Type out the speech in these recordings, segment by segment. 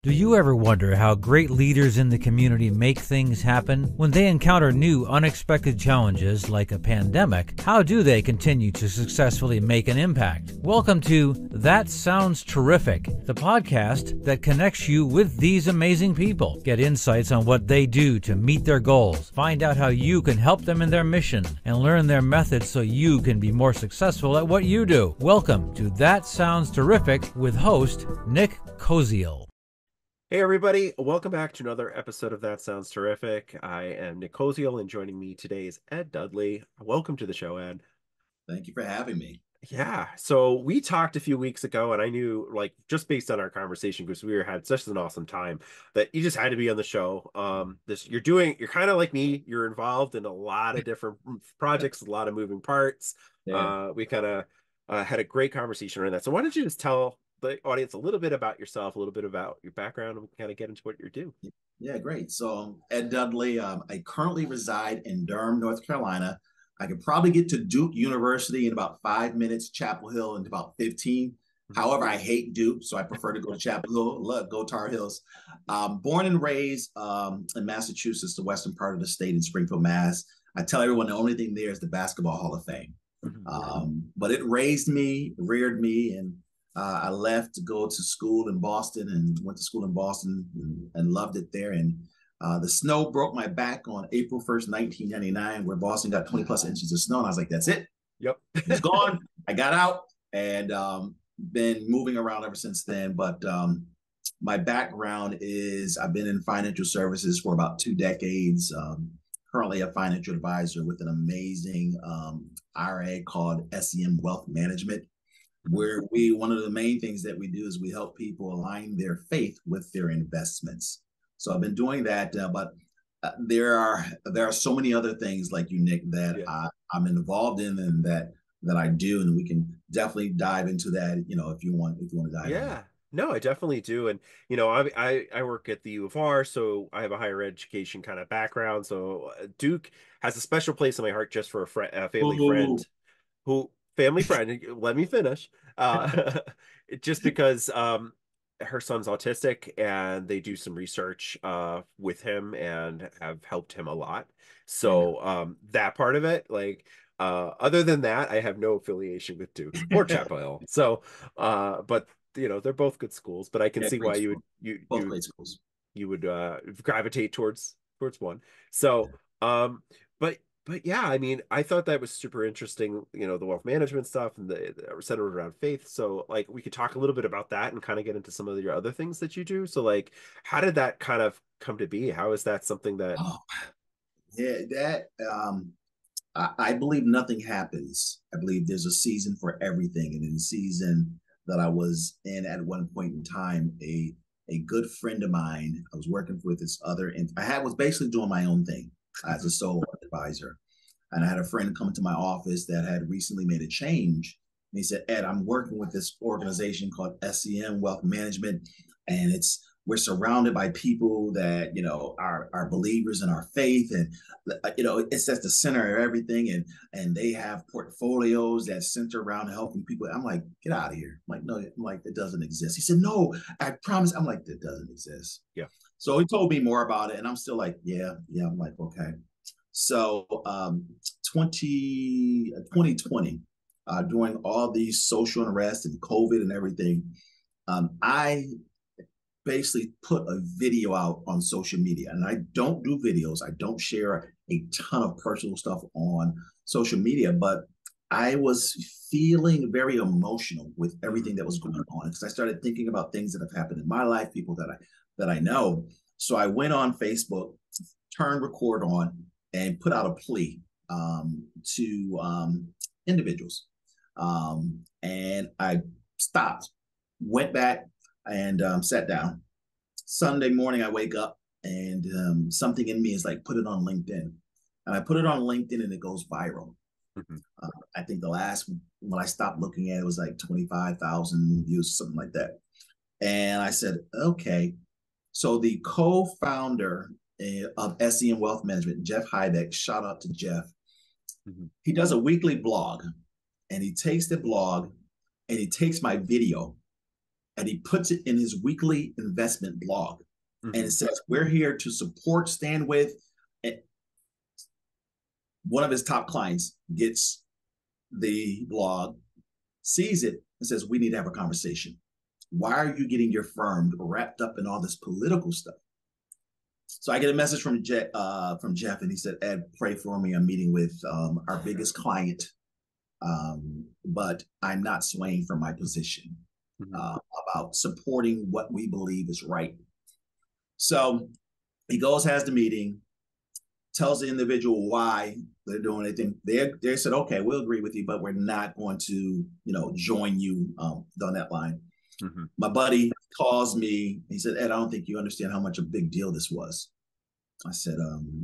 Do you ever wonder how great leaders in the community make things happen? When they encounter new, unexpected challenges like a pandemic, how do they continue to successfully make an impact? Welcome to That Sounds Terrific, the podcast that connects you with these amazing people. Get insights on what they do to meet their goals, find out how you can help them in their mission, and learn their methods so you can be more successful at what you do. Welcome to That Sounds Terrific with host Nick Koziol. Hey everybody, welcome back to another episode of That Sounds Terrific. I am Nick Koziol, and joining me today is Ed Dudley. Welcome to the show, Ed. Thank you for having me. Yeah, so we talked a few weeks ago, and I knew, just based on our conversation, because we had such an awesome time, that you just had to be on the show. You're kind of like me. You're involved in a lot of different projects, a lot of moving parts. Yeah. We kind of had a great conversation around that. So why don't you just tell the audience a little bit about yourself, a little bit about your background, and we can kind of get into what you do. Yeah, great. So Ed Dudley, I currently reside in Durham, North Carolina. I could probably get to Duke University in about 5 minutes, Chapel Hill in about 15. However, I hate Duke, so I prefer to go to Chapel Hill. Go Tar Heels. Born and raised in Massachusetts, the western part of the state in Springfield, Mass. I tell everyone the only thing there is the Basketball Hall of Fame. But it raised me, reared me, and I left to go to school in Boston and went to school in Boston and loved it there. And the snow broke my back on April 1st, 1999, where Boston got 20 plus inches of snow. And I was like, that's it. Yep. It's gone. I got out and been moving around ever since then. But my background is I've been in financial services for about 2 decades. Currently a financial advisor with an amazing IRA called SEM Wealth Management, where one of the main things that we do is we help people align their faith with their investments. So I've been doing that, but there are so many other things like you, Nick, that I'm involved in and that I do, and we can definitely dive into that, if you want to dive in. Yeah. No, I definitely do. And, I work at the U of R, so I have a higher education kind of background. So Duke has a special place in my heart just for a family friend, let me finish. Just because her son's autistic, and they do some research with him and have helped him a lot. So that part of it, other than that, I have no affiliation with Duke or Chapel Hill. So, but they're both good schools. But I can see why you would gravitate towards one. So, But yeah, I mean, I thought that was super interesting, the wealth management stuff and the centered around faith. So we could talk a little bit about that and kind of get into some of your other things that you do. So how did that kind of come to be? How is that something that... I believe nothing happens. I believe there's a season for everything. And in the season that I was in at one point in time, a good friend of mine, I was working with this other, and was basically doing my own thing as a sole advisor. And I had a friend come into my office that had recently made a change. And he said, Ed, I'm working with this organization called SEM Wealth Management. And we're surrounded by people that, are believers in our faith. And, it's at the center of everything. And they have portfolios that center around helping people. I'm like, get out of here. I'm like, no, it doesn't exist. He said, no, I promise. I'm like, that doesn't exist. Yeah. So he told me more about it, and I'm still like, yeah. I'm like, okay. So 2020, during all these social unrest and COVID and everything, I basically put a video out on social media. And I don't do videos. I don't share a ton of personal stuff on social media, but I was feeling very emotional with everything that was going on, because I started thinking about things that have happened in my life, people that I know. So I went on Facebook, turned record on, and put out a plea to individuals. And I stopped, went back, and sat down. Sunday morning, I wake up, and something in me is like, put it on LinkedIn. And I put it on LinkedIn, and it goes viral. I think the last, when I stopped looking at it, was like 25,000 views, something like that. And I said, okay. So the co-founder of SEM Wealth Management, Jeff Hybeck, shout out to Jeff. He does a weekly blog, and he takes the blog and he takes my video and he puts it in his weekly investment blog. And it says, we're here to support, stand with. And one of his top clients gets the blog, sees it, and says, we need to have a conversation. Why are you getting your firm wrapped up in all this political stuff? So I get a message from Jeff, and he said, Ed, pray for me. I'm meeting with our biggest client, but I'm not swaying from my position about supporting what we believe is right. So he goes, has the meeting, tells the individual why they're doing anything. They said, okay, we'll agree with you, but we're not going to, join you on that line. My buddy calls me. He said, Ed, I don't think you understand how much a big deal this was. I said,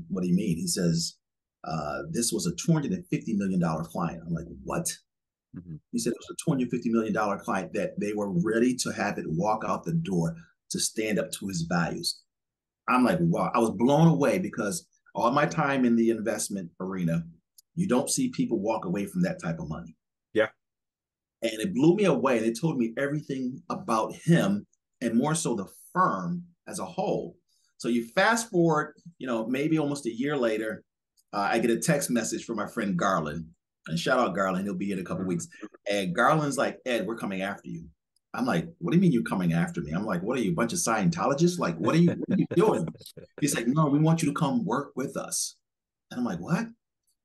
what do you mean? He says, this was a $250 million client. I'm like, what? He said it was a $250 million client that they were ready to have it walk out the door to stand up to his values. I'm like, wow. I was blown away because all my time in the investment arena, you don't see people walk away from that type of money. Yeah. And it blew me away. And it told me everything about him and more so the firm as a whole. So you fast forward, maybe almost a year later, I get a text message from my friend Garland. And shout out Garland, he'll be in a couple weeks. And Garland's like, Ed, we're coming after you. I'm like, what do you mean you're coming after me? I'm like, what are you, a bunch of Scientologists? Like, what are you doing? He's like, no, we want you to come work with us. And I'm like, what?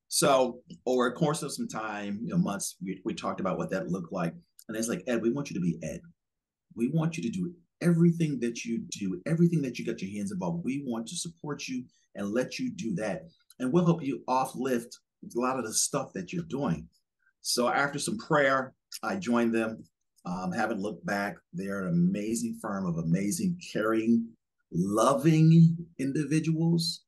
So over a course of some time, months, we talked about what that looked like. And it's like, Ed, we want you to be Ed. We want you to do everything that you do, everything that you got your hands involved. We want to support you and let you do that. And we'll help you uplift a lot of the stuff that you're doing. So after some prayer, I joined them. Haven't looked back. They're an amazing firm of amazing, caring, loving individuals.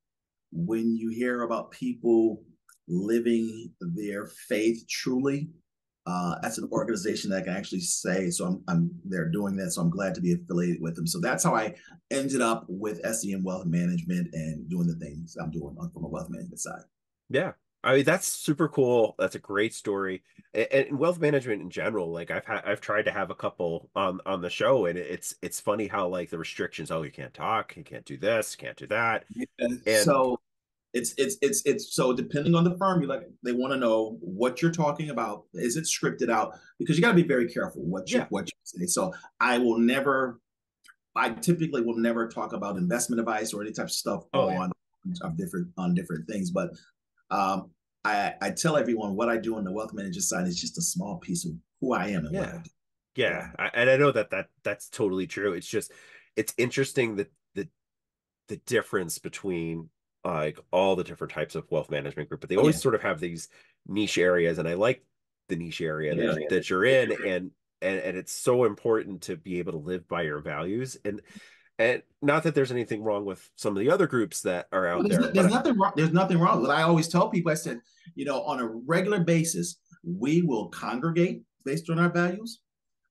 When you hear about people living their faith truly, that's an organization that I can actually say, so they're doing that. So I'm glad to be affiliated with them. So that's how I ended up with SEM Wealth Management and doing the things I'm doing from a wealth management side. Yeah. I mean, that's super cool. That's a great story. And wealth management in general, like I've tried to have a couple on the show, and it's funny how like the restrictions, you can't talk, you can't do this, can't do that. And so it's so depending on the firm, they want to know what you're talking about. Is it scripted out? Because you got to be very careful what you say. So I typically will never talk about investment advice or any type of stuff on different things. But I tell everyone what I do on the wealth management side is just a small piece of who I am and what I do. Yeah. And I know that's totally true. It's just, it's interesting that the difference between like all the different types of wealth management group, but they always sort of have these niche areas. And I like the niche area that you're in. And it's so important to be able to live by your values. And not that there's anything wrong with some of the other groups that are out there. There's nothing wrong. There's nothing wrong. What I always tell people, I said, on a regular basis, we will congregate based on our values.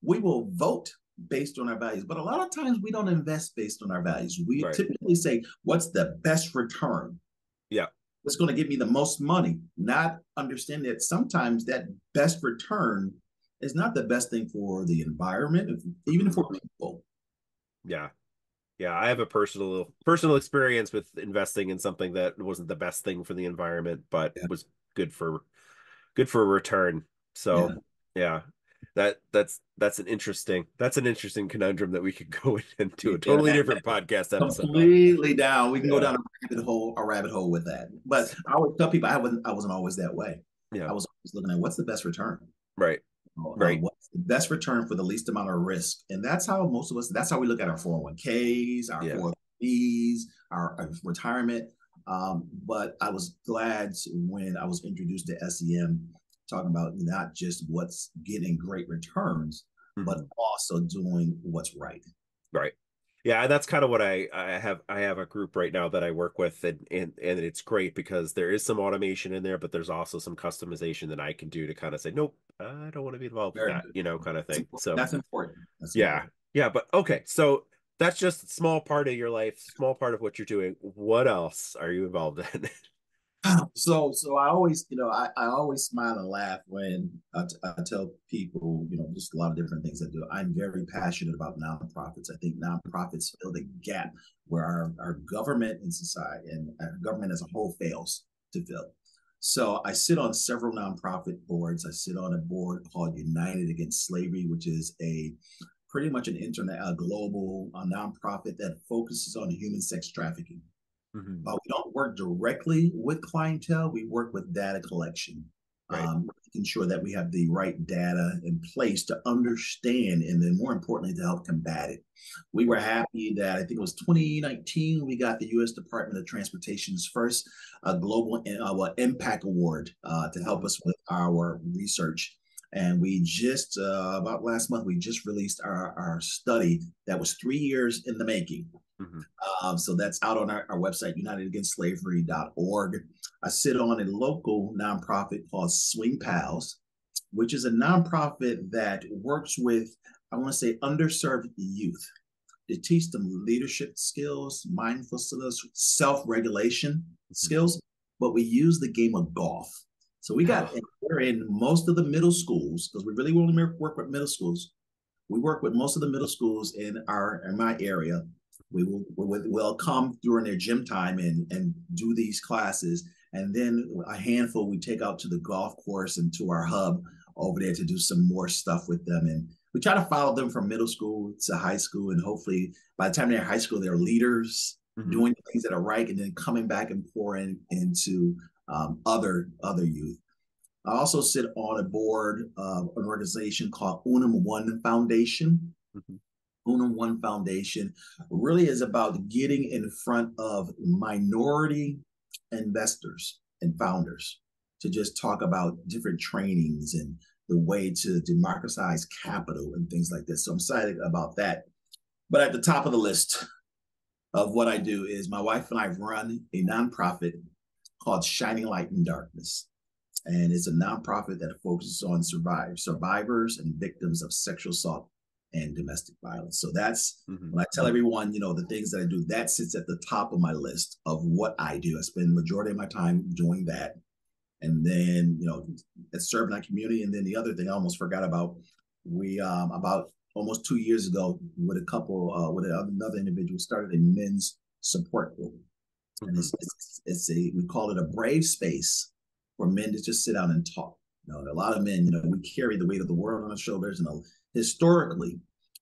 We will vote based on our values. But a lot of times we don't invest based on our values. We typically say, what's the best return? Yeah. What's going to give me the most money? Not understanding that sometimes that best return is not the best thing for the environment, even for people. Yeah. Yeah, I have a personal experience with investing in something that wasn't the best thing for the environment, but was good for a return. So that's an interesting conundrum that we could go into a totally different podcast episode. Completely down. We can go down a rabbit hole with that. But I always tell people I wasn't always that way. Yeah. I was always looking at what's the best return. Right. What's the best return for the least amount of risk? And that's how most of us, that's how we look at our 401ks, our 403bs, our retirement. But I was glad when I was introduced to SEM, talking about not just what's getting great returns, but also doing what's right. Right. Yeah, and that's kind of what I have. I have a group right now that I work with, and it's great because there is some automation in there, but there's also some customization that I can do to kind of say, nope, I don't want to be involved with that, kind of thing. So that's important. Yeah. But okay, so that's just a small part of your life, small part of what you're doing. What else are you involved in? So I always, I always smile and laugh when I tell people, just a lot of different things I do. I'm very passionate about nonprofits. I think nonprofits fill the gap where our government and society and our government as a whole fails to fill. So I sit on several nonprofit boards. I sit on a board called United Against Slavery, which is pretty much a global nonprofit that focuses on human sex trafficking. Mm-hmm. We don't work directly with clientele. We work with data collection, Right. Making sure that we have the right data in place to understand, and then more importantly, to help combat it. We were happy that I think it was 2019, we got the U.S. Department of Transportation's first global impact award to help us with our research. And we just, about last month, we just released our study that was 3 years in the making. Mm-hmm. So that's out on our website, unitedagainstslavery.org. I sit on a local nonprofit called SwingPals, which is a nonprofit that works with, I want to say, underserved youth to teach them leadership skills, mindful skills, self-regulation skills, but we use the game of golf. So we're in most of the middle schools, because we really only work with middle schools. We work with most of the middle schools in my area. We'll come during their gym time and do these classes. And then a handful we take out to the golf course and to our hub over there to do some more stuff with them. And we try to follow them from middle school to high school. And hopefully by the time they're in high school, they're leaders, mm-hmm. doing things that are right, and then coming back and pouring into other youth. I also sit on a board of an organization called Unum One Foundation. Mm-hmm. Unum One Foundation really is about getting in front of minority investors and founders to just talk about different trainings and the way to democratize capital and things like this. So I'm excited about that. But at the top of the list of what I do is my wife and I run a nonprofit called Shining Light in Darkness. And it's a nonprofit that focuses on survivors and victims of sexual assault and domestic violence. So that's mm-hmm. when I tell everyone, the things that I do, that sits at the top of my list of what I do. I spend the majority of my time doing that. And then, serving our community. And then the other thing I almost forgot about, we, about almost 2 years ago, with a couple, with another individual, started a men's support group. Mm-hmm. And we call it a brave space for men to just sit down and talk. A lot of men, we carry the weight of the world on our shoulders, and historically,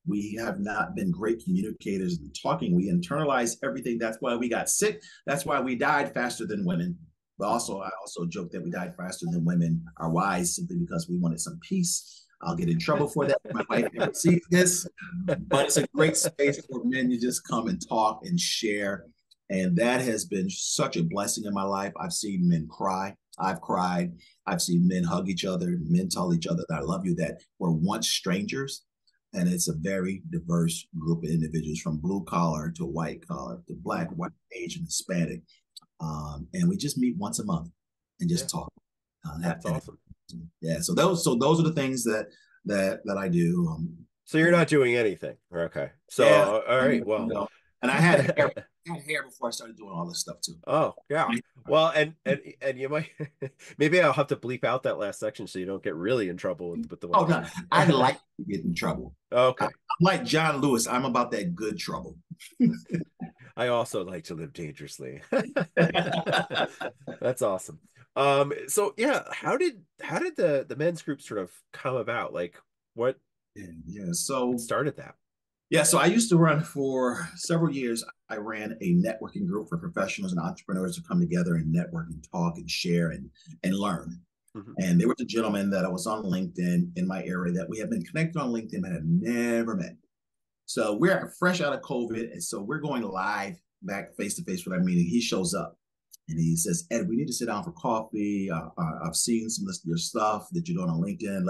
we have not been great communicators in talking. We internalize everything. That's why we got sick. That's why we died faster than women. But I also joke that we died faster than women are wise, simply because we wanted some peace. I'll get in trouble for that. My wife never sees this, but it's a great space for men to just come and talk and share. And that has been such a blessing in my life. I've seen men cry. I've cried. I've seen men hug each other, men tell each other that I love you, that were once strangers. And it's a very diverse group of individuals, from blue collar to white collar to black, white, Asian, Hispanic. And we just meet once a month and just talk. That's awesome. Yeah. So those are the things that I do. So you're not doing anything. Okay. So, yeah, all right. Well, and I had hair before I started doing all this stuff too. Oh, yeah. Well, and you might, maybe I'll have to bleep out that last section so you don't get really in trouble with the. Oh, no, I like to get in trouble. Okay. I'm like John Lewis. I'm about that good trouble. I also like to live dangerously. That's awesome. So yeah, how did the men's group sort of come about? Like what? Yeah. So started that. Yeah, so I used to run for several years. I ran a networking group for professionals and entrepreneurs to come together and network and talk and share and learn. Mm-hmm. And there was a gentleman that I was on LinkedIn in my area that we have been connected on LinkedIn but had never met. So we're fresh out of COVID, and so we're going live back face-to-face with our meeting. He shows up and he says, Ed, we need to sit down for coffee. I've seen some of your stuff that you're doing on LinkedIn.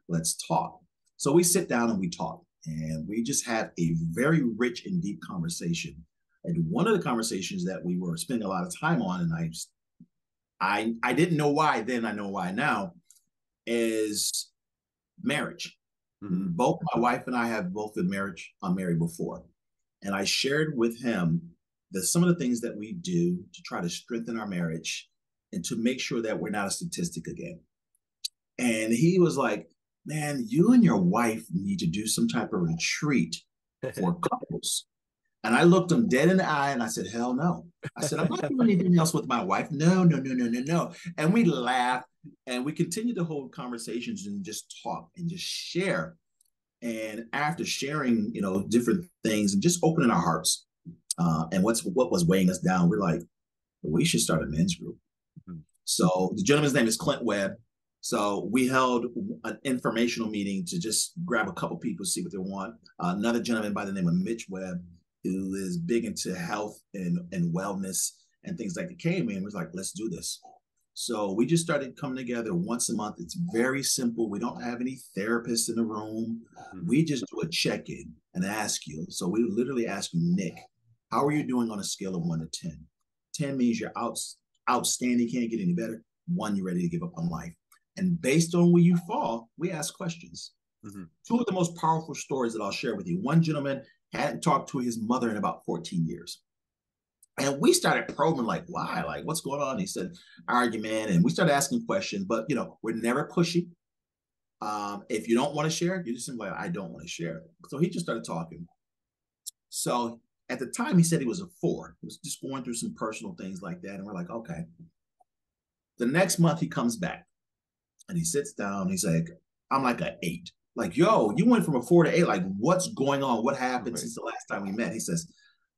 Let's talk. So we sit down and we talk. And we just had a very rich and deep conversation. And one of the conversations that we were spending a lot of time on, and I didn't know why then, I know why now, is marriage. Mm-hmm. Both my wife and I have both been married before. And I shared with him that some of the things that we do to try to strengthen our marriage and to make sure that we're not a statistic again. And he was like, man, you and your wife need to do some type of retreat for couples. And I looked him dead in the eye and I said, hell no. I said, I'm not doing anything else with my wife. No, no, no, no, no, no. And we laughed and we continued to hold conversations and just talk and just share. And after sharing, you know, different things and just opening our hearts and what was weighing us down, we're like, we should start a men's group. Mm-hmm. So the gentleman's name is Clint Webb. So we held an informational meeting to just grab a couple people, see what they want. Another gentleman by the name of Mitch Webb, who is big into health and wellness and things like that, came in and was like, let's do this. So we just started coming together once a month. It's very simple. We don't have any therapists in the room. Mm-hmm. We just do a check-in and ask you. So we literally ask you, Nick, how are you doing on a scale of 1 to 10? 10 means you're outstanding, can't get any better. 1, you're ready to give up on life. And based on where you fall, we ask questions. Mm-hmm. 2 of the most powerful stories that I'll share with you. One gentleman hadn't talked to his mother in about 14 years. And we started probing, like, why? Like, what's going on? He said, argument. And we started asking questions, but, you know, we're never pushy. If you don't want to share, you just simply like, I don't want to share. So he just started talking. So at the time, he said he was a 4. He was just going through some personal things like that. And we're like, okay. The next month, he comes back and he sits down. He's like, I'm like an 8. Like, yo, you went from a 4 to 8. Like, what's going on? What happened since the last time we met? He says,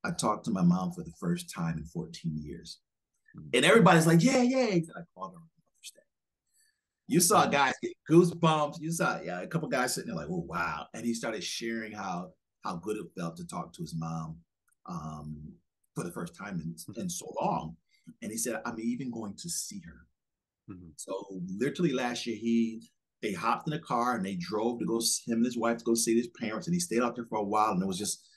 I talked to my mom for the first time in 14 years. And everybody's like, yeah, yeah. He said, I called her on Mother's Day. You saw guys get goosebumps. You saw a couple guys sitting there like, oh, wow. And he started sharing how good it felt to talk to his mom for the first time in so long. And he said, I'm even going to see her. Mm-hmm. So literally last year, they hopped in a car and they drove to go, him and his wife to go see his parents. And he stayed out there for a while. And it was just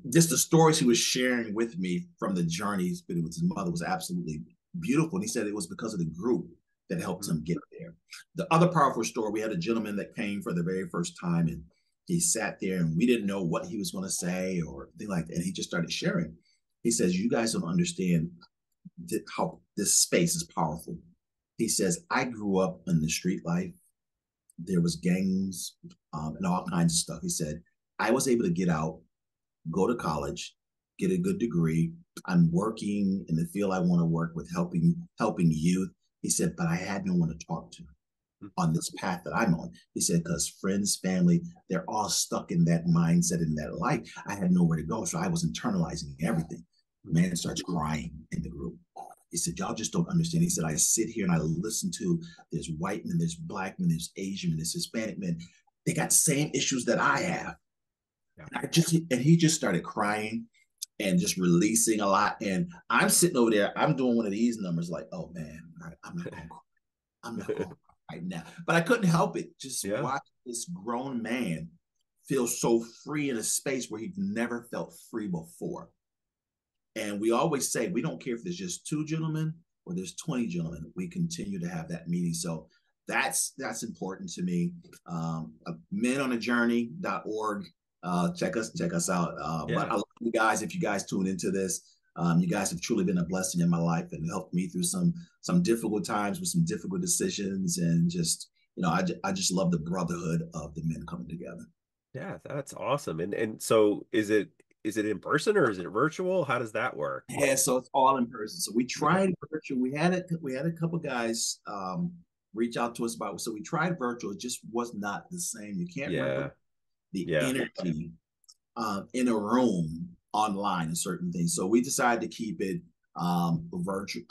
the stories he was sharing with me from the journeys with his mother was absolutely beautiful. And he said it was because of the group that helped him get there. The other powerful story, we had a gentleman that came for the very first time and he sat there and we didn't know what he was going to say or anything like that. And he just started sharing. He says, you guys don't understand how this space is powerful. He says, I grew up in the street life. There was gangs and all kinds of stuff. He said, I was able to get out, go to college, get a good degree. I'm working in the field I want to work with, helping youth. He said, but I had no one to talk to on this path that I'm on. He said, because friends, family, they're all stuck in that mindset, in that life. I had nowhere to go. So I was internalizing everything. The man starts crying in the group. He said, y'all just don't understand. He said, I sit here and I listen to, there's white men, there's black men, there's Asian men, there's Hispanic men. They got the same issues that I have. Yeah. And he just started crying and just releasing a lot. And I'm sitting over there, I'm doing one of these numbers like, oh man, I'm not going to cry. I'm not going to cry right now. But I couldn't help it. Just watch this grown man feel so free in a space where he'd never felt free before. And we always say, we don't care if there's just 2 gentlemen or there's 20 gentlemen. We continue to have that meeting. So that's important to me. menonajourney.org. Check us out. But I love you guys. If you guys tune into this, you guys have truly been a blessing in my life and helped me through some difficult times with some difficult decisions. And just, you know, I just love the brotherhood of the men coming together. Yeah, that's awesome. And so is it in person or is it virtual? How does that work? Yeah, so it's all in person. So we tried virtual. We had a couple guys reach out to us about it. So we tried virtual. It just was not the same. You can't replicate the energy in a room online and certain things. So we decided to keep it virtual,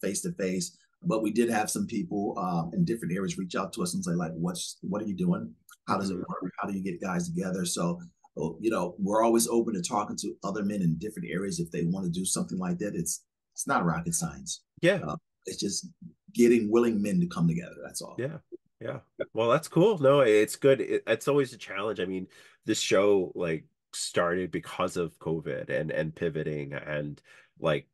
face to face. But we did have some people in different areas reach out to us and say, like, what are you doing? How does it work? How do you get guys together? So, you know, we're always open to talking to other men in different areas if they want to do something like that. It's not rocket science. Yeah. It's just getting willing men to come together. That's all. Yeah. Yeah. Well, that's cool. No, it's good. It's always a challenge. I mean, this show started because of COVID and pivoting and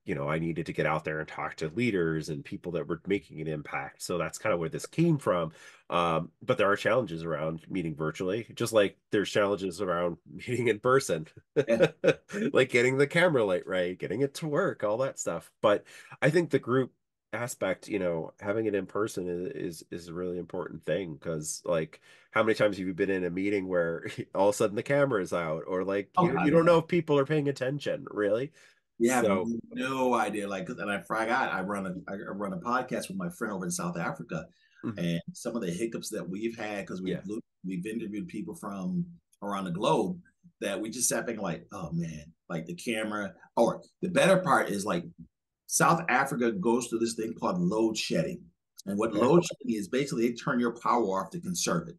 you know, I needed to get out there and talk to leaders and people that were making an impact. So that's kind of where this came from. But there are challenges around meeting virtually, just like there's challenges around meeting in person, like getting the camera light right, getting it to work, all that stuff. But I think the group aspect, having it in person is a really important thing, because like how many times have you been in a meeting where all of a sudden the camera is out, or like Oh you God, don't yeah. know if people are paying attention, really. You have So no idea. Like, and I forgot I run a podcast with my friend over in South Africa, mhm. and some of the hiccups that we've had because Yeah. we've interviewed people from around the globe that we just sat back and like, oh man, like the camera. Or the better part is like South Africa goes through this thing called load shedding, and what Okay. load shedding is basically they turn your power off to conserve it.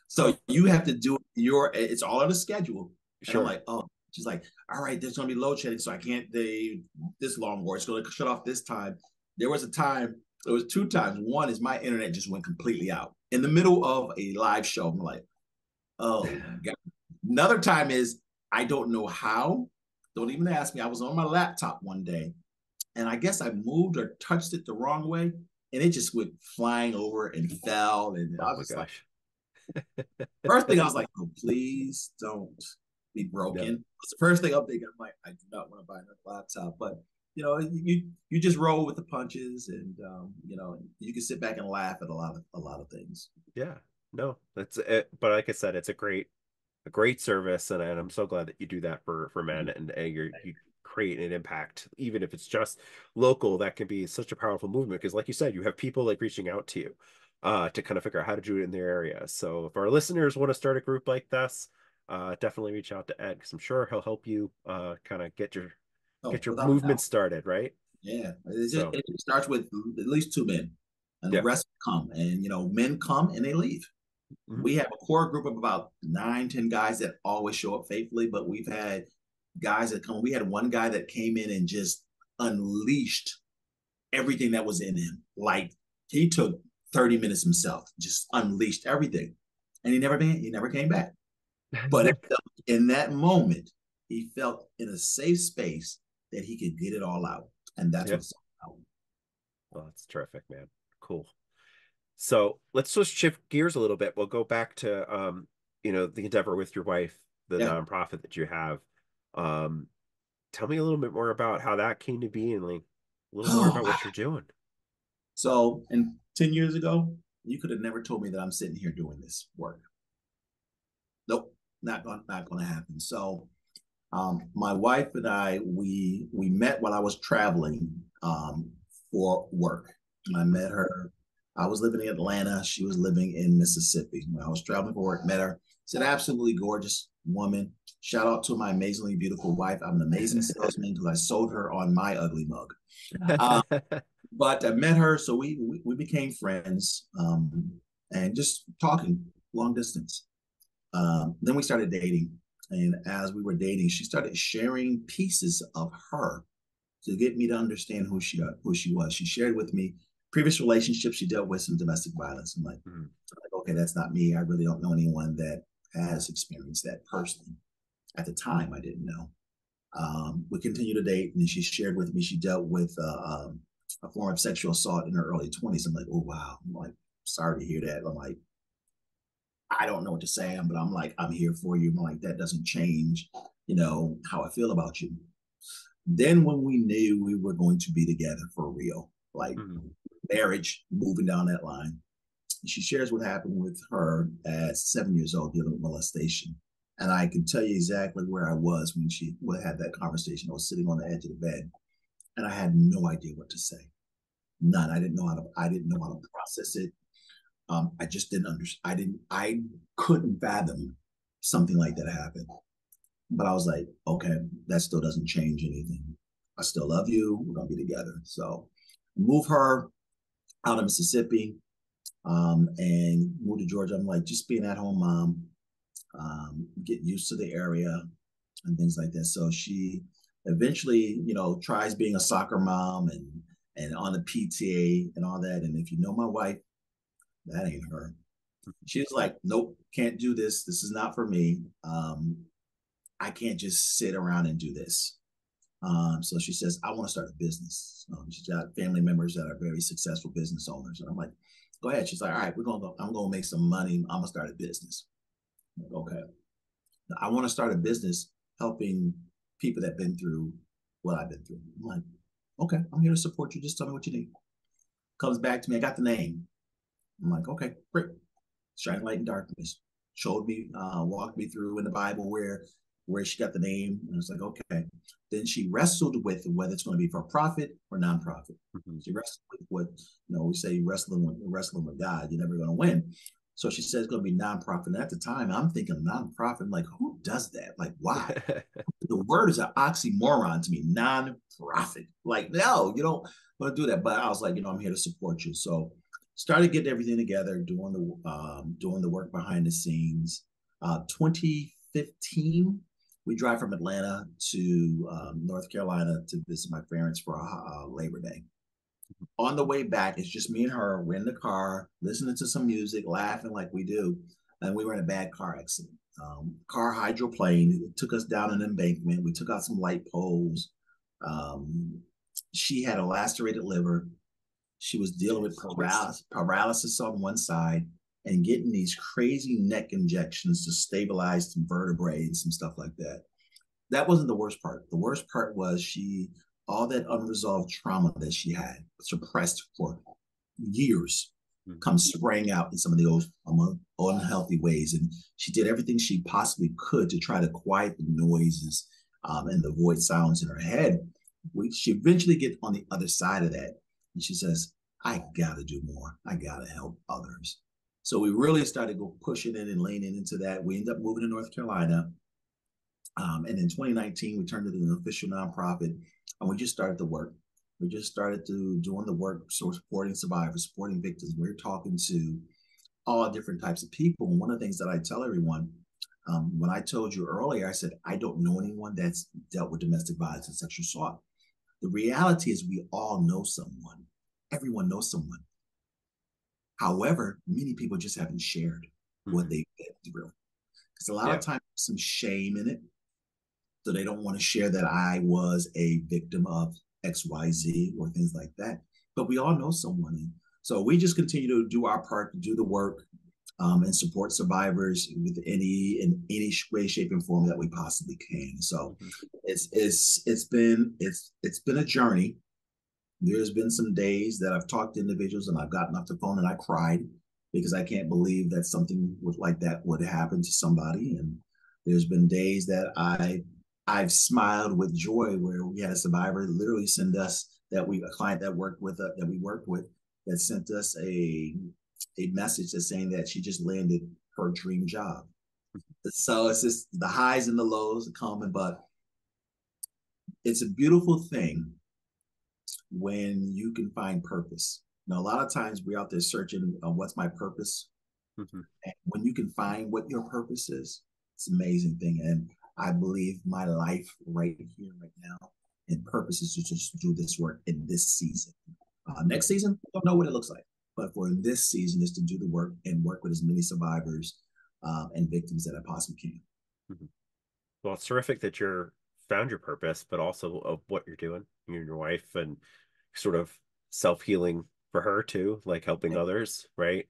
So you have to do it's all on a schedule. And I'm Sure. like, oh, she's like, all right, there's gonna be load shedding, so I can't this long, or it's gonna shut off this time. There was two times. One is my internet just went completely out in the middle of a live show. I'm like, oh God. Another time is I don't know how. Don't even ask me. I was on my laptop one day, and I guess I moved or touched it the wrong way, and it just went flying over and fell. And I Oh was my just like, gosh. first thing I was like, oh, please don't be No. broken. It's the first thing I'm thinking. I'm like, I do not want to buy another laptop. But you just roll with the punches, and you can sit back and laugh at a lot of things. Yeah. No, that's it. But like I said, it's a great service, and I'm so glad that you do that for men, and you create an impact, even if it's just local. That can be such a powerful movement, because like you said, you have people like reaching out to you to kind of figure out how to do it in their area. So if our listeners want to start a group like this, definitely reach out to Ed, because I'm sure he'll help you kind of get your Oh, get your without a movement doubt. started, right? Yeah, So it just starts with at least two men, and the yeah. rest come. And men come and they leave. Mhm. We have a core group of about 9, 10 guys that always show up faithfully, but we've had guys that come. We had one guy that came in and just unleashed everything that was in him. Like he took 30 minutes himself, just unleashed everything. And he never came back. But in that moment, he felt in a safe space that he could get it all out. And that's Yeah. what it's all about. Well, that's terrific, man. Cool. So let's just shift gears a little bit. We'll go back to the endeavor with your wife, the Yeah. nonprofit that you have. Um, Tell me a little bit more about how that came to be, and like a little more Oh, about what you're doing. so, and 10 years ago, you could have never told me that I'm sitting here doing this work. Nope, not going to happen. So, my wife and I, we met while I was traveling for work. And I met her. I was living in Atlanta. She was living in Mississippi. When I was traveling for work, met her. She's an absolutely gorgeous woman. Shout out to my amazingly beautiful wife. I'm an amazing salesman because I sold her on my ugly mug. Uh, but I met her, so we became friends, and just talking long distance. Then we started dating. And as we were dating, she started sharing pieces of her to get me to understand who she was. She shared with me previous relationships. She dealt with some domestic violence. Mhm. Okay, that's not me. I really don't know anyone that has experienced that personally. At the time, I didn't know. We continued to date, and she shared with me she dealt with a form of sexual assault in her early 20s. I'm like, oh wow. I'm like, sorry to hear that. I'm like, I don't know what to say, but I'm like, I'm here for you. I'm like, that doesn't change, how I feel about you. Then when we knew we were going to be together for real, like Mhm. marriage, moving down that line, she shares what happened with her at 7 years old dealing with molestation. And I can tell you exactly where I was when she had that conversation. I was sitting on the edge of the bed, and I had no idea what to say. None. I didn't know how to process it. I just didn't understand. I couldn't fathom something like that happened. But I was like, okay, that still doesn't change anything. I still love you. We're gonna be together. So move her out of Mississippi, and move to Georgia. I'm like, just being at home mom, get used to the area and things like that. So she eventually, tries being a soccer mom and on the PTA and all that. And if you know my wife, that ain't her. She's like, nope, can't do this. This is not for me. I can't just sit around and do this. So she says, I want to start a business. She's got family members that are very successful business owners. And I'm like, go ahead. She's like, all right, I'm going to make some money. I'm going to start a business. I'm like, okay. Now, I want to start a business helping people that have been through what I've been through. I'm like, okay, I'm here to support you. Just tell me what you need. Comes back to me, I got the name. I'm like, okay, great. Shining light in darkness. Showed me, walked me through in the Bible where she got the name. And I was like, okay. Then she wrestled with whether it's going to be for profit or nonprofit. She wrestled with what, we say wrestling with God, you're never going to win. So she said it's going to be nonprofit. And at the time, I'm thinking nonprofit. I'm like, who does that? Like, why? The word is an oxymoron to me, nonprofit. Like, no, you don't want to do that. But I was like, I'm here to support you. So started getting everything together, doing the work behind the scenes. 2015, we drive from Atlanta to North Carolina to visit my parents for Labor Day. On the way back, it's just me and her. We're in the car, listening to some music, laughing like we do, and we were in a bad car accident. Car hydroplaned. It took us down an embankment. We took out some light poles. She had a lacerated liver. She was dealing with paralysis on one side and getting these crazy neck injections to stabilize some vertebrae and some stuff like that. That wasn't the worst part. The worst part was all that unresolved trauma that she had suppressed for years comes spraying out in some of the unhealthy ways. And she did everything she possibly could to try to quiet the noises and the void sounds in her head. She eventually gets on the other side of that. And she says, I got to do more. I got to help others. So we really started pushing in and leaning into that. We ended up moving to North Carolina. And in 2019, we turned it into an official nonprofit. And we just started the work. We just started doing the work, so supporting survivors, supporting victims. We're talking to all different types of people. And one of the things that I tell everyone, when I told you earlier, I said, I don't know anyone that's dealt with domestic violence and sexual assault. The reality is we all know someone. Everyone knows someone. However, many people just haven't shared what they've been through. Because a lot of times there's some shame in it. So they don't want to share that I was a victim of XYZ or things like that. But we all know someone. And so we just continue to do our part, to do the work, and support survivors in any way, shape, and form that we possibly can. So it's been a journey. There's been some days that I've talked to individuals and I've gotten off the phone and I cried because I can't believe that something like that would happen to somebody. And there's been days that I've smiled with joy where we had a survivor literally send us a client that we worked with that sent us a message that's saying that she just landed her dream job. So it's just the highs and the lows are common, but it's a beautiful thing when you can find purpose. Now, a lot of times we're out there searching what's my purpose. And when you can find what your purpose is, it's an amazing thing. And I believe my life right here, right now, and purpose is to just do this work in this season. Next season, I don't know what it looks like. But for this season is to do the work and work with as many survivors and victims that I possibly can. Well, it's terrific that you're found your purpose, but also of what you're doing, you and your wife, and sort of self-healing for her too, like helping others, right?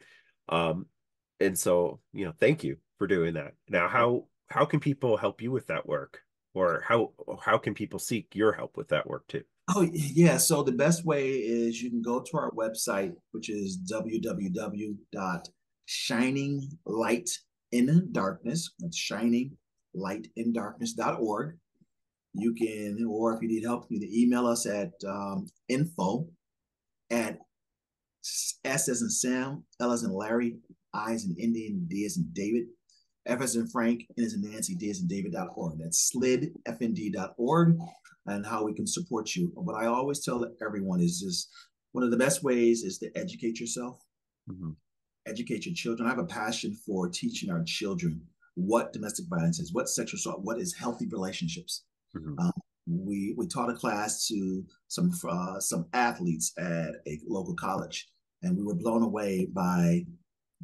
And so, thank you for doing that. Now, how can people help you with that work, or how can people seek your help with that work too? Oh, yeah. So the best way is you can go to our website, which is www.shininglightIndarkness. That's shininglightIndarkness.org. You can, or if you need help, you can email us at info at S as in Sam, L as in Larry, I as in Indian, D as in David, F as in Frank, N as in Nancy, D as in David.org. That's slidfnd.org, and how we can support you. What I always tell everyone is just one of the best ways is to educate yourself, educate your children. I have a passion for teaching our children what domestic violence is, what sexual assault, what is healthy relationships. We taught a class to some athletes at a local college, and we were blown away by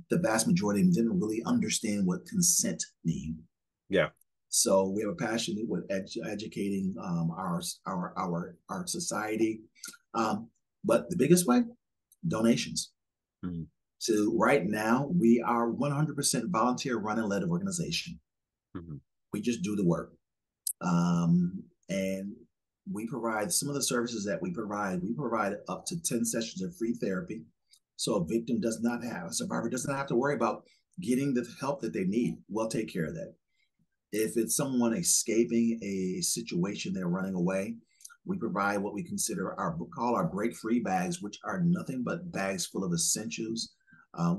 the vast majority of them didn't really understand what consent means. Yeah. So we have a passion with educating our society, but the biggest way, donations. So right now we are 100% volunteer run and led organization. We just do the work, and we provide some of the services that we provide. We provide up to 10 sessions of free therapy. So a survivor doesn't have to worry about getting the help that they need. We'll take care of that. If it's someone escaping a situation, they're running away, we provide what we call our break-free bags, which are nothing but bags full of essentials.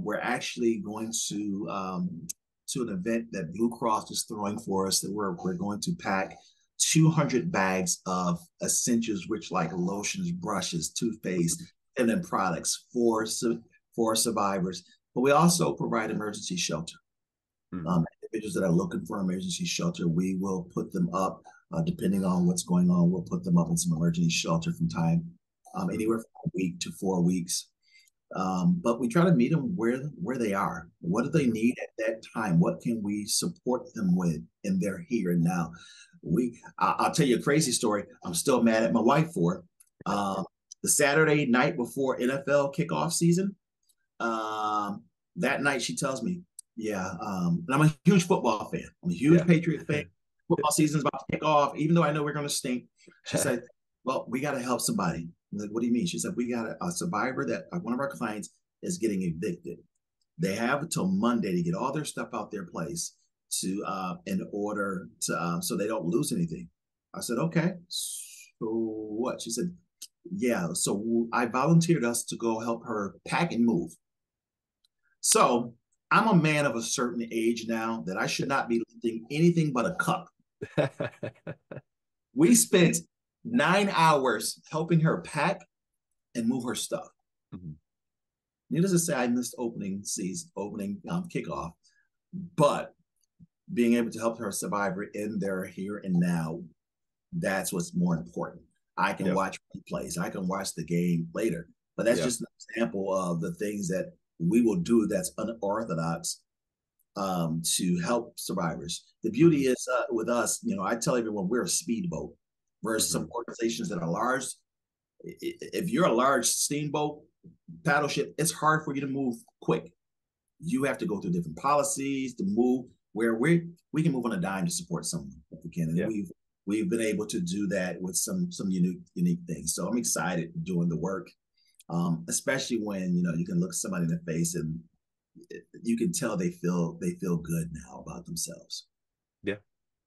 We're actually going to an event that Blue Cross is throwing for us, that we're going to pack 200 bags of essentials, which like lotions, brushes, toothpaste, and then products for survivors. But we also provide emergency shelter. Individuals that are looking for emergency shelter, we will put them up, depending on what's going on. We'll put them up in some emergency shelter from time, anywhere from a week to 4 weeks. But we try to meet them where they are. What do they need at that time? What can we support them with in their here and now? I'll tell you a crazy story. I'm still mad at my wife for the Saturday night before NFL kickoff season. That night she tells me, and I'm a huge football fan. I'm a huge Patriot fan. Football season's about to kick off, even though I know we're going to stink. She said, well, we got to help somebody. I'm like, what do you mean? She said, we got a survivor that one of our clients is getting evicted. They have until Monday to get all their stuff out their place in order to so they don't lose anything. I said, okay, so what? She said, yeah, so I volunteered us to go help her pack and move. So I'm a man of a certain age now that I should not be lifting anything but a cup. We spent 9 hours helping her pack and move her stuff. Needless to say, I missed opening kickoff, but being able to help her survivor in their here and now, that's what's more important. I can watch replays, I can watch the game later, but that's just an example of the things that we will do that's unorthodox to help survivors. The beauty is with us, I tell everyone we're a speedboat versus some organizations that are large. If you're a large steamboat, paddle ship, it's hard for you to move quick. You have to go through different policies to move where we can move on a dime to support someone if we can. And we've been able to do that with some unique things. So I'm excited doing the work. Especially when you can look somebody in the face and you can tell they feel good now about themselves.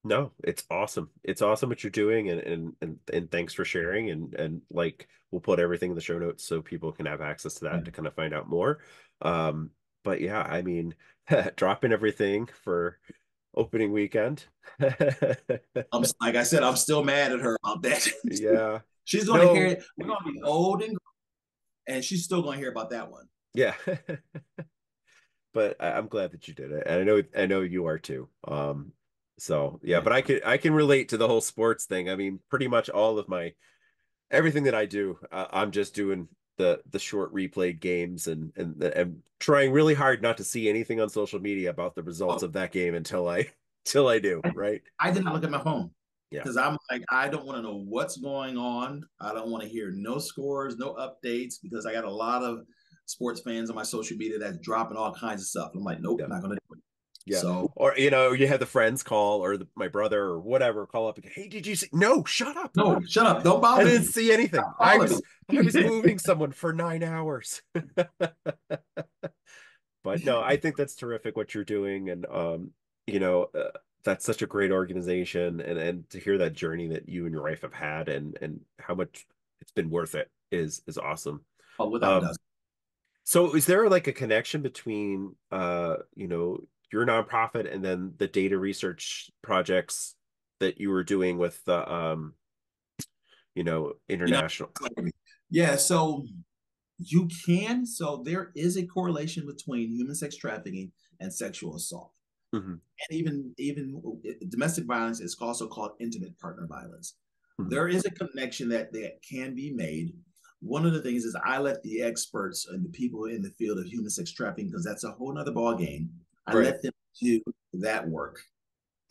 No, it's awesome. It's awesome what you're doing, and thanks for sharing. And like, we'll put everything in the show notes so people can have access to that to kind of find out more. But yeah, I mean, dropping everything for opening weekend. Like I said, I'm still mad at her about that. Yeah, she's going to hear it. We're going to be old and she's still going to hear about that one. Yeah. But I'm glad that you did it, and I know you are too. So yeah, but I can relate to the whole sports thing. I mean, pretty much all of everything that I do, I'm just doing the short replayed games and trying really hard not to see anything on social media about the results of that game until I do, right? I did not look at my phone. Yeah. Because I'm like, I don't want to know what's going on. I don't want to hear no scores, no updates, because I got a lot of sports fans on my social media that's dropping all kinds of stuff. I'm like, nope, not going to do it. Yeah. So, or you have the friends call or my brother or whatever call up and go, hey, did you see? No, shut up. No, shut up. Don't bother me. I didn't see anything. I was moving someone for 9 hours. But no, I think that's terrific what you're doing. And, that's such a great organization, and to hear that journey that you and your wife have had and how much it's been worth it is awesome. Oh, without doubt. So is there like a connection between your nonprofit and then the data research projects that you were doing with the international? Yeah, so you can. So there is a correlation between human sex trafficking and sexual assault. And even domestic violence is also called intimate partner violence. There is a connection that can be made. One of the things is I let the experts and the people in the field of human sex trafficking, because that's a whole nother ball game, I let them do that work.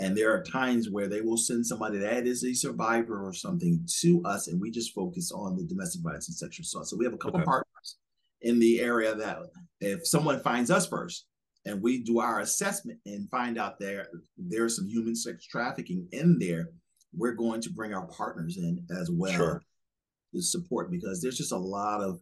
And there are times where they will send somebody that is a survivor or something to us, and we just focus on the domestic violence and sexual assault. So we have a couple partners in the area that if someone finds us first, and we do our assessment and find out there's some human sex trafficking in there, we're going to bring our partners in as well Sure. to support, because there's just a lot of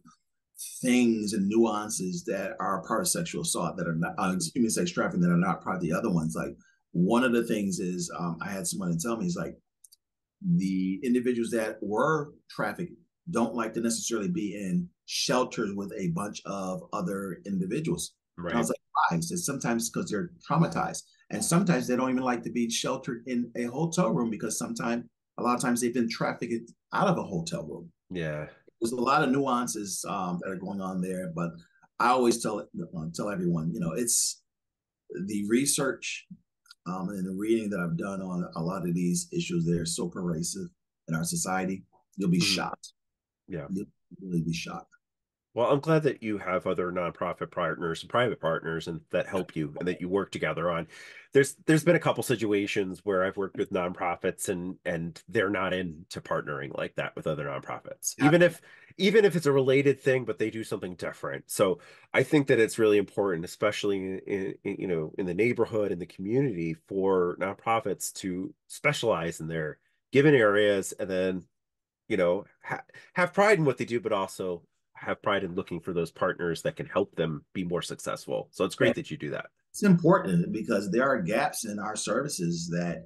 things and nuances that are part of sexual assault that are not, human sex trafficking, that are not part of the other ones. Like, one of the things is, I had someone tell me, is like, the individuals that were trafficked don't like to necessarily be in shelters with a bunch of other individuals. Right. And I was like, why? He said sometimes because they're traumatized, and sometimes they don't even like to be sheltered in a hotel room, because a lot of times they've been trafficked out of a hotel room. Yeah. There's a lot of nuances that are going on there, but I always tell everyone, it's the research and the reading that I've done on a lot of these issues. They're so pervasive in our society. You'll be shocked. Yeah. You'll really be shocked. Well, I'm glad that you have other nonprofit partners and private partners and that help you and that you work together on. There's been a couple situations where I've worked with nonprofits and they're not into partnering like that with other nonprofits, Yeah. even if it's a related thing, but they do something different. So I think that it's really important, especially in the neighborhood, in the community, for nonprofits to specialize in their given areas, and then have pride in what they do, but also have pride in looking for those partners that can help them be more successful. So it's great that you do that. It's important because there are gaps in our services that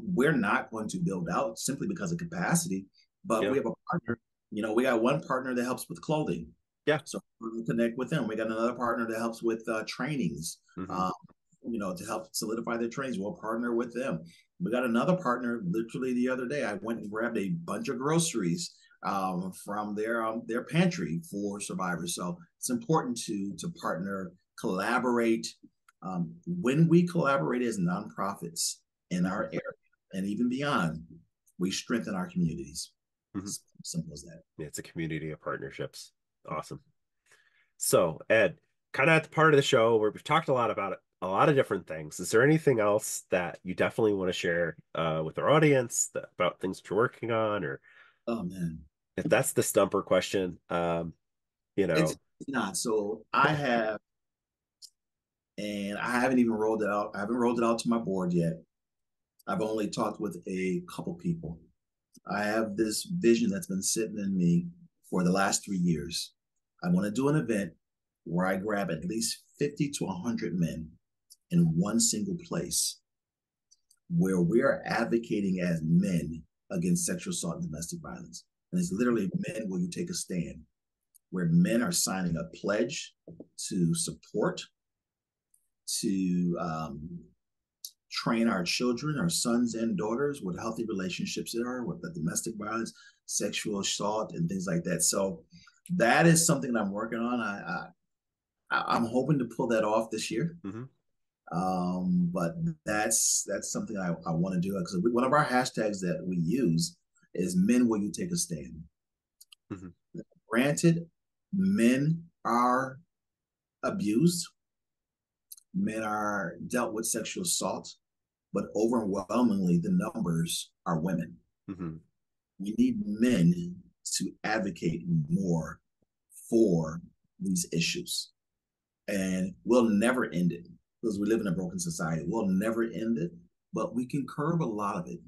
we're not going to build out simply because of capacity, but we have a partner. We got one partner that helps with clothing. Yeah. So we connect with them. We got another partner that helps with trainings, to help solidify their trainings. We'll partner with them. We got another partner. Literally the other day, I went and grabbed a bunch of groceries from their pantry for survivors. So it's important to partner, collaborate. When we collaborate as nonprofits in our area and even beyond, we strengthen our communities. Simple as that. Yeah, it's a community of partnerships. Awesome. So, Ed, kind of at the part of the show where we've talked a lot about a lot of different things. Is there anything else that you definitely want to share with our audience about things that you're working on? Or, oh man, if that's the stumper question, it's not. So I have, and I haven't even rolled it out. I haven't rolled it out to my board yet. I've only talked with a couple people. I have this vision that's been sitting in me for the last 3 years. I want to do an event where I grab at least 50 to 100 men in one single place, where we're advocating as men against sexual assault and domestic violence. And it's literally Men Will You Take a Stand, where men are signing a pledge to support, to train our children, our sons and daughters, what healthy relationships there are, with the domestic violence, sexual assault, and things like that. So that is something that I'm working on. I'm hoping to pull that off this year. But that's something I want to do, because one of our hashtags that we use is Men Will You Take a Stand. Granted, men are abused, men are dealt with sexual assault, but overwhelmingly the numbers are women. We need men to advocate more for these issues, and we'll never end it, because we live in a broken society. We'll never end it, but we can curb a lot of it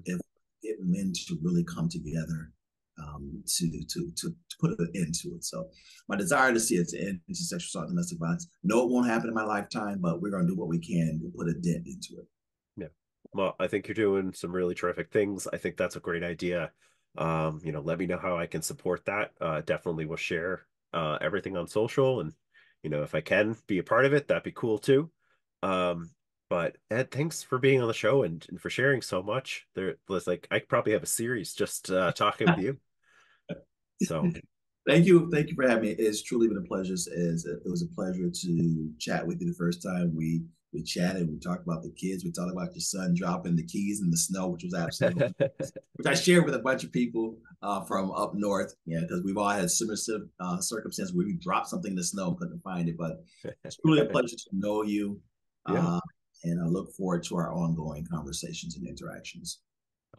if we get men to really come together to put an end to it. So my desire to see it to end to sexual assault and domestic violence. No, it won't happen in my lifetime, but we're going to do what we can to put a dent into it. Yeah. Well, I think you're doing some really terrific things. I think that's a great idea. Let me know how I can support that. Definitely will share everything on social, and if I can be a part of it, that'd be cool too. But Ed, thanks for being on the show and for sharing so much. There was I could probably have a series just talking with you. So thank you for having me. It's truly been a pleasure. It was a pleasure to chat with you the first time we chatted. We talked about the kids. We talked about your son dropping the keys in the snow, which was absolutely which I shared with a bunch of people from up north. Yeah, because we've all had similar circumstances where we dropped something in the snow and couldn't find it. But it's really a pleasure to know you. And I look forward to our ongoing conversations and interactions.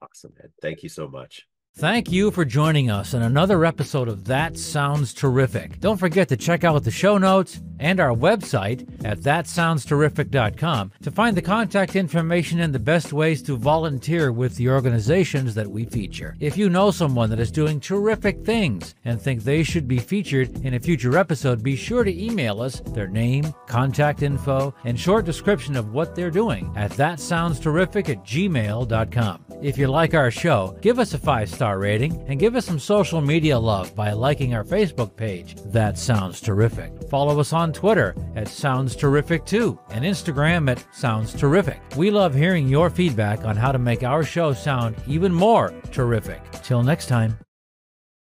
Awesome, Ed. Thank you so much. Thank you for joining us in another episode of That Sounds Terrific. Don't forget to check out the show notes and our website at thatsoundsterrific.com to find the contact information and the best ways to volunteer with the organizations that we feature. If you know someone that is doing terrific things and think they should be featured in a future episode, be sure to email us their name, contact info, and short description of what they're doing at thatsoundsterrific@gmail.com. If you like our show, give us a 5-star rating and give us some social media love by liking our Facebook page, That Sounds Terrific. Follow us on Twitter at Sounds Terrific 2 and Instagram at Sounds Terrific. We love hearing your feedback on how to make our show sound even more terrific. Till next time.